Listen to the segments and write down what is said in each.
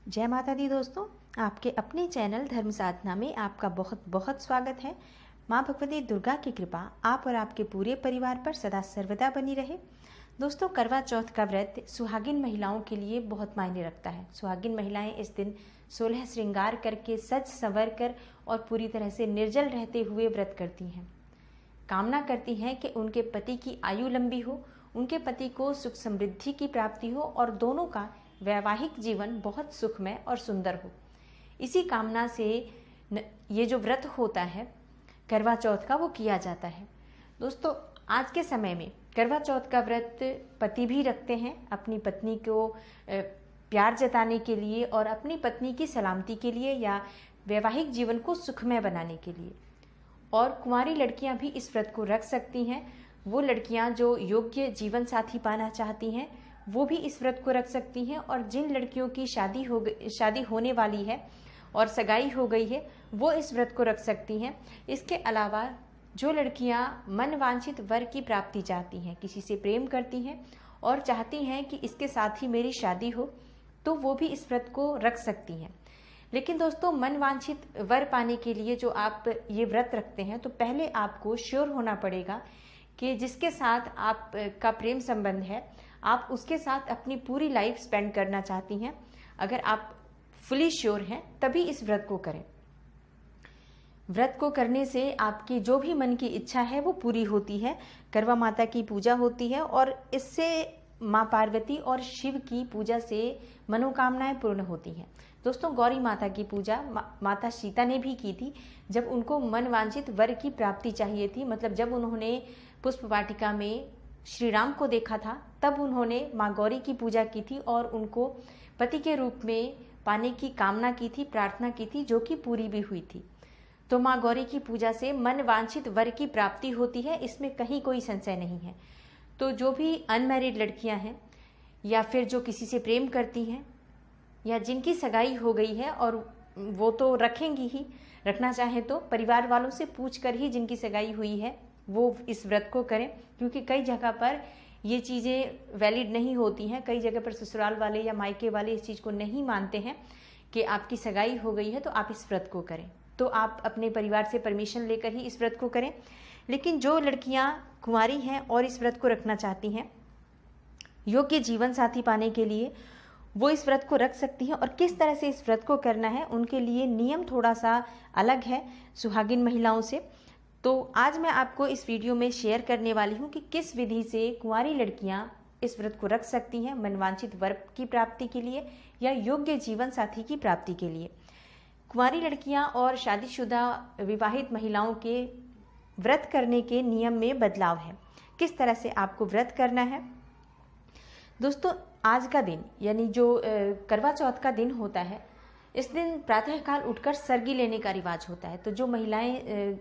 जय माता दी दोस्तों, आपके अपने चैनल धर्म साधना में आपका बहुत बहुत स्वागत है। माँ भगवती दुर्गा की कृपा आप और आपके पूरे परिवार पर सदा सर्वदा बनी रहे। दोस्तों, करवा चौथ का व्रत सुहागिन महिलाओं के लिए बहुत मायने रखता है। सुहागिन महिलाएं इस दिन 16 श्रृंगार करके सज संवर कर और पूरी तरह से निर्जल रहते हुए व्रत करती हैं। कामना करती हैं कि उनके पति की आयु लंबी हो, उनके पति को सुख समृद्धि की प्राप्ति हो और दोनों का वैवाहिक जीवन बहुत सुखमय और सुंदर हो। इसी कामना से ये जो व्रत होता है करवा चौथ का, वो किया जाता है। दोस्तों, आज के समय में करवा चौथ का व्रत पति भी रखते हैं अपनी पत्नी को प्यार जताने के लिए और अपनी पत्नी की सलामती के लिए या वैवाहिक जीवन को सुखमय बनाने के लिए। और कुंवारी लड़कियां भी इस व्रत को रख सकती हैं। वो लड़कियां जो योग्य जीवन साथी पाना चाहती हैं वो भी इस व्रत को रख सकती हैं। और जिन लड़कियों की शादी होने वाली है और सगाई हो गई है वो इस व्रत को रख सकती हैं। इसके अलावा जो लड़कियां मन वांछित वर की प्राप्ति चाहती हैं, किसी से प्रेम करती हैं और चाहती हैं कि इसके साथ ही मेरी शादी हो, तो वो भी इस व्रत को रख सकती हैं। लेकिन दोस्तों, मन वांछित वर पाने के लिए जो आप ये व्रत रखते हैं तो पहले आपको श्योर होना पड़ेगा कि जिसके साथ आप का प्रेम संबंध है आप उसके साथ अपनी पूरी लाइफ स्पेंड करना चाहती हैं। अगर आप फुली श्योर हैं तभी इस व्रत को करें। व्रत को करने से आपकी जो भी मन की इच्छा है वो पूरी होती है। करवा माता की पूजा होती है और इससे माँ पार्वती और शिव की पूजा से मनोकामनाएं पूर्ण होती हैं। दोस्तों, गौरी माता की पूजा माता सीता ने भी की थी जब उनको मन वांछित वर की प्राप्ति चाहिए थी। मतलब जब उन्होंने पुष्प वाटिका में श्री राम को देखा था तब उन्होंने माँ गौरी की पूजा की थी और उनको पति के रूप में पाने की कामना की थी, प्रार्थना की थी, जो कि पूरी भी हुई थी। तो माँ गौरी की पूजा से मन वांछित वर की प्राप्ति होती है, इसमें कहीं कोई संशय नहीं है। तो जो भी अनमैरिड लड़कियां हैं या फिर जो किसी से प्रेम करती हैं या जिनकी सगाई हो गई है, और वो तो रखेंगी ही, रखना चाहे तो परिवार वालों से पूछ कर ही जिनकी सगाई हुई है वो इस व्रत को करें, क्योंकि कई जगह पर ये चीज़ें वैलिड नहीं होती हैं। कई जगह पर ससुराल वाले या मायके वाले इस चीज़ को नहीं मानते हैं कि आपकी सगाई हो गई है तो आप इस व्रत को करें। तो आप अपने परिवार से परमिशन लेकर ही इस व्रत को करें। लेकिन जो लड़कियां कुंवारी हैं और इस व्रत को रखना चाहती हैं योग्य जीवन साथी पाने के लिए, वो इस व्रत को रख सकती हैं। और किस तरह से इस व्रत को करना है उनके लिए नियम थोड़ा सा अलग है सुहागिन महिलाओं से। तो आज मैं आपको इस वीडियो में शेयर करने वाली हूँ कि किस विधि से कुंवारी लड़कियां इस व्रत को रख सकती हैं मनवांछित वर की प्राप्ति के लिए या योग्य जीवन साथी की प्राप्ति के लिए। कुंवारी लड़कियां और शादीशुदा विवाहित महिलाओं के व्रत करने के नियम में बदलाव है। किस तरह से आपको व्रत करना है। दोस्तों, आज का दिन यानी जो करवा चौथ का दिन होता है, इस दिन प्रातःकाल उठकर सरगी लेने का रिवाज होता है। तो जो महिलाएं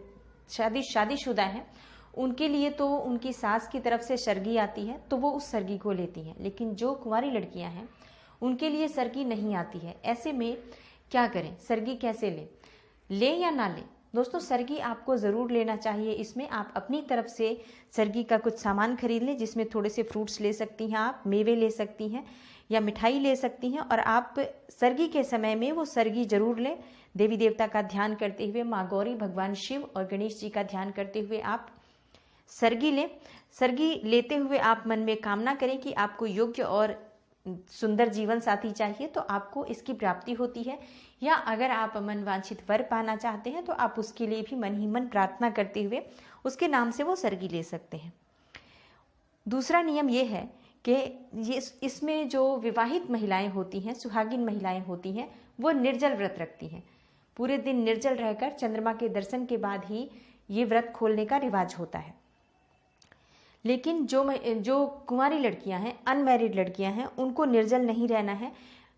शादीशुदा हैं उनके लिए तो उनकी सास की तरफ से सरगी आती है तो वो उस सरगी को लेती हैं। लेकिन जो कुंवारी लड़कियां हैं उनके लिए सरगी नहीं आती है। ऐसे में क्या करें, सरगी कैसे ले या ना ले। दोस्तों, सरगी आपको ज़रूर लेना चाहिए। इसमें आप अपनी तरफ से सरगी का कुछ सामान खरीद लें, जिसमें थोड़े से फ्रूट्स ले सकती हैं, आप मेवे ले सकती हैं या मिठाई ले सकती हैं। और आप सरगी के समय में वो सरगी जरूर लें। देवी देवता का ध्यान करते हुए, माँ गौरी, भगवान शिव और गणेश जी का ध्यान करते हुए आप सरगी लें। सरगी लेते हुए आप मन में कामना करें कि आपको योग्य और सुंदर जीवन साथी चाहिए तो आपको इसकी प्राप्ति होती है। या अगर आप मन वांछित वर पाना चाहते हैं तो आप उसके लिए भी मन ही मन प्रार्थना करते हुए उसके नाम से वो सरगी ले सकते हैं। दूसरा नियम ये है कि इसमें जो विवाहित महिलाएं होती हैं, सुहागिन महिलाएं होती हैं, वो निर्जल व्रत रखती हैं। पूरे दिन निर्जल रहकर चंद्रमा के दर्शन के बाद ही ये व्रत खोलने का रिवाज होता है। लेकिन जो कुंवारी लड़कियां हैं, अनमैरिड लड़कियां हैं, उनको निर्जल नहीं रहना है।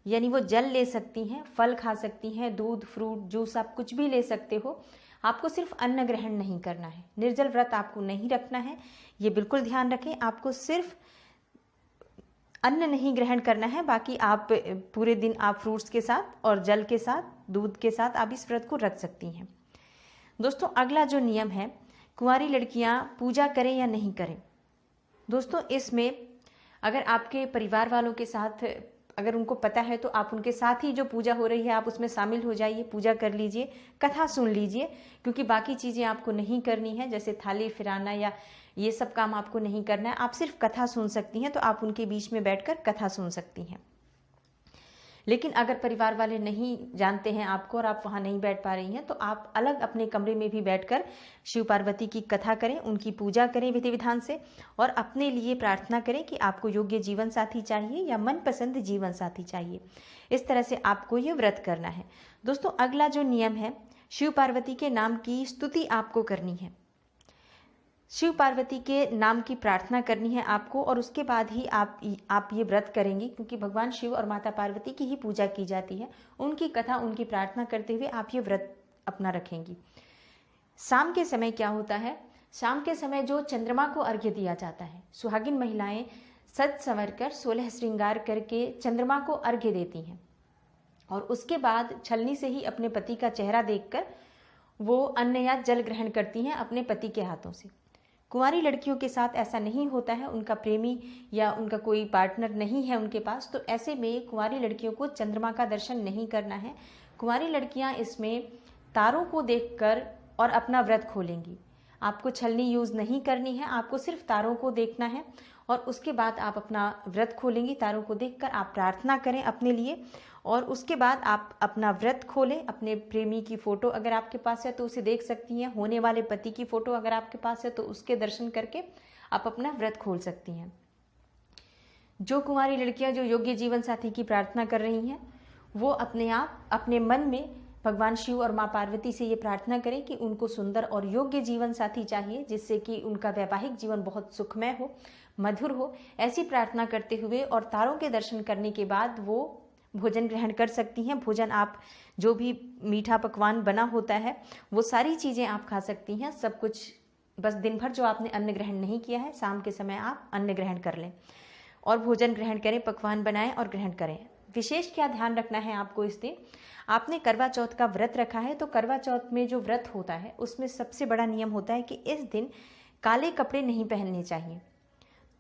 यानी वो जल ले सकती हैं, फल खा सकती हैं, दूध, फ्रूट, जूस, आप कुछ भी ले सकते हो। आपको सिर्फ अन्न ग्रहण नहीं करना है। निर्जल व्रत आपको नहीं रखना है, ये बिल्कुल ध्यान रखें। आपको सिर्फ अन्न नहीं ग्रहण करना है, बाकी आप पूरे दिन आप फ्रूट्स के साथ और जल के साथ, दूध के साथ आप इस व्रत को रख सकती हैं। दोस्तों, अगला जो नियम है, कुंवारी लड़कियां पूजा करें या नहीं करें। दोस्तों, इसमें अगर आपके परिवार वालों के साथ अगर उनको पता है तो आप उनके साथ ही जो पूजा हो रही है आप उसमें शामिल हो जाइए, पूजा कर लीजिए, कथा सुन लीजिए, क्योंकि बाकी चीज़ें आपको नहीं करनी है, जैसे थाली फिराना या ये सब काम आपको नहीं करना है। आप सिर्फ कथा सुन सकती हैं, तो आप उनके बीच में बैठकर कथा सुन सकती हैं। लेकिन अगर परिवार वाले नहीं जानते हैं आपको और आप वहाँ नहीं बैठ पा रही हैं, तो आप अलग अपने कमरे में भी बैठकर शिव पार्वती की कथा करें, उनकी पूजा करें विधि विधान से, और अपने लिए प्रार्थना करें कि आपको योग्य जीवन साथी चाहिए या मनपसंद जीवन साथी चाहिए। इस तरह से आपको ये व्रत करना है। दोस्तों, अगला जो नियम है, शिव पार्वती के नाम की स्तुति आपको करनी है। शिव पार्वती के नाम की प्रार्थना करनी है आपको, और उसके बाद ही आप ये व्रत करेंगी, क्योंकि भगवान शिव और माता पार्वती की ही पूजा की जाती है। उनकी कथा, उनकी प्रार्थना करते हुए आप ये व्रत अपना रखेंगी। शाम के समय क्या होता है, शाम के समय जो चंद्रमा को अर्घ्य दिया जाता है, सुहागिन महिलाएं सज संवर कर 16 श्रृंगार करके चंद्रमा को अर्घ्य देती हैं, और उसके बाद छलनी से ही अपने पति का चेहरा देखकर वो अन्न या जल ग्रहण करती हैं अपने पति के हाथों से। कुंवारी लड़कियों के साथ ऐसा नहीं होता है, उनका प्रेमी या उनका कोई पार्टनर नहीं है उनके पास, तो ऐसे में कुंवारी लड़कियों को चंद्रमा का दर्शन नहीं करना है। कुंवारी लड़कियां इसमें तारों को देखकर और अपना व्रत खोलेंगी। आपको छलनी यूज़ नहीं करनी है, आपको सिर्फ तारों को देखना है, और उसके बाद आप अपना व्रत खोलेंगी। तारों को देखकर आप प्रार्थना करें अपने लिए, और उसके बाद आप अपना व्रत खोलें। अपने प्रेमी की फ़ोटो अगर आपके पास है तो उसे देख सकती हैं, होने वाले पति की फ़ोटो अगर आपके पास है तो उसके दर्शन करके आप अपना व्रत खोल सकती हैं। जो कुंवारी लड़कियां जो योग्य जीवन साथी की प्रार्थना कर रही हैं, वो अपने आप अपने मन में भगवान शिव और माँ पार्वती से ये प्रार्थना करें कि उनको सुंदर और योग्य जीवन साथी चाहिए, जिससे कि उनका वैवाहिक जीवन बहुत सुखमय हो, मधुर हो। ऐसी प्रार्थना करते हुए और तारों के दर्शन करने के बाद वो भोजन ग्रहण कर सकती हैं। भोजन आप जो भी मीठा पकवान बना होता है वो सारी चीज़ें आप खा सकती हैं, सब कुछ। बस दिन भर जो आपने अन्न ग्रहण नहीं किया है, शाम के समय आप अन्न ग्रहण कर लें और भोजन ग्रहण करें, पकवान बनाएं और ग्रहण करें। विशेष क्या ध्यान रखना है आपको इस दिन, आपने करवा चौथ का व्रत रखा है, तो करवा चौथ में जो व्रत होता है उसमें सबसे बड़ा नियम होता है कि इस दिन काले कपड़े नहीं पहनने चाहिए।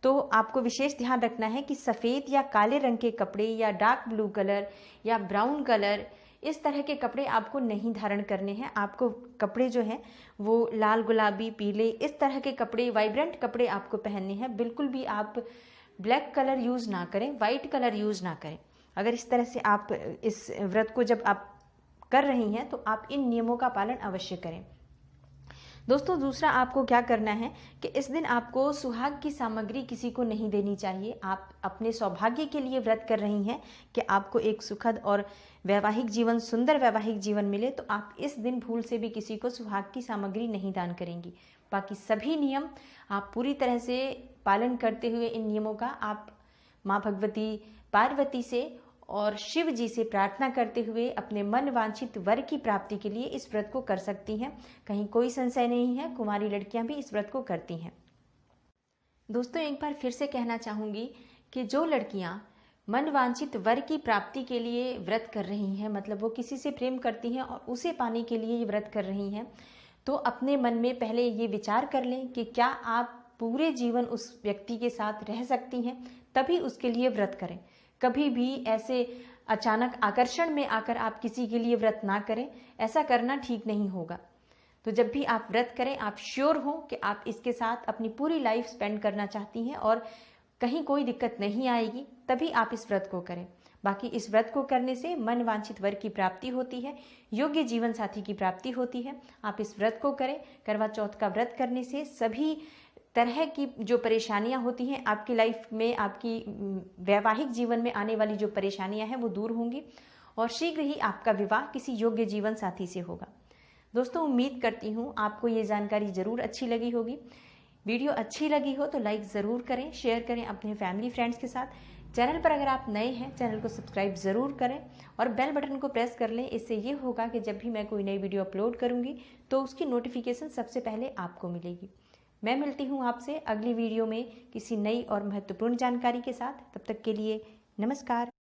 तो आपको विशेष ध्यान रखना है कि सफ़ेद या काले रंग के कपड़े या डार्क ब्लू कलर या ब्राउन कलर, इस तरह के कपड़े आपको नहीं धारण करने हैं। आपको कपड़े जो हैं वो लाल, गुलाबी, पीले, इस तरह के कपड़े, वाइब्रेंट कपड़े आपको पहनने हैं। बिल्कुल भी आप ब्लैक कलर यूज़ ना करें, वाइट कलर यूज़ ना करें। अगर इस तरह से आप इस व्रत को जब आप कर रही हैं तो आप इन नियमों का पालन अवश्य करें। दोस्तों, दूसरा आपको क्या करना है कि इस दिन आपको सुहाग की सामग्री किसी को नहीं देनी चाहिए। आप अपने सौभाग्य के लिए व्रत कर रही हैं कि आपको एक सुखद और वैवाहिक जीवन, सुंदर वैवाहिक जीवन मिले, तो आप इस दिन भूल से भी किसी को सुहाग की सामग्री नहीं दान करेंगी। बाकी सभी नियम आप पूरी तरह से पालन करते हुए इन नियमों का आप माँ भगवती पार्वती से और शिव जी से प्रार्थना करते हुए अपने मन वांछित वर की प्राप्ति के लिए इस व्रत को कर सकती हैं। कहीं कोई संशय नहीं है, कुंवारी लड़कियां भी इस व्रत को करती हैं। दोस्तों, एक बार फिर से कहना चाहूँगी कि जो लड़कियां मन वांछित वर की प्राप्ति के लिए व्रत कर रही हैं, मतलब वो किसी से प्रेम करती हैं और उसे पाने के लिए ये व्रत कर रही हैं, तो अपने मन में पहले ये विचार कर लें कि क्या आप पूरे जीवन उस व्यक्ति के साथ रह सकती हैं, तभी उसके लिए व्रत करें। कभी भी ऐसे अचानक आकर्षण में आकर आप किसी के लिए व्रत ना करें, ऐसा करना ठीक नहीं होगा। तो जब भी आप व्रत करें, आप श्योर हो कि आप इसके साथ अपनी पूरी लाइफ स्पेंड करना चाहती हैं और कहीं कोई दिक्कत नहीं आएगी, तभी आप इस व्रत को करें। बाकी इस व्रत को करने से मन वांछित वर की प्राप्ति होती है, योग्य जीवन साथी की प्राप्ति होती है। आप इस व्रत को करें। करवा चौथ का व्रत करने से सभी तरह की जो परेशानियां होती हैं आपकी लाइफ में, आपकी वैवाहिक जीवन में आने वाली जो परेशानियां हैं वो दूर होंगी और शीघ्र ही आपका विवाह किसी योग्य जीवन साथी से होगा। दोस्तों, उम्मीद करती हूँ आपको ये जानकारी ज़रूर अच्छी लगी होगी। वीडियो अच्छी लगी हो तो लाइक ज़रूर करें, शेयर करें अपने फैमिली फ्रेंड्स के साथ। चैनल पर अगर आप नए हैं, चैनल को सब्सक्राइब ज़रूर करें और बेल बटन को प्रेस कर लें। इससे ये होगा कि जब भी मैं कोई नई वीडियो अपलोड करूँगी तो उसकी नोटिफिकेशन सबसे पहले आपको मिलेगी। मैं मिलती हूँ आपसे अगली वीडियो में किसी नई और महत्वपूर्ण जानकारी के साथ। तब तक के लिए नमस्कार।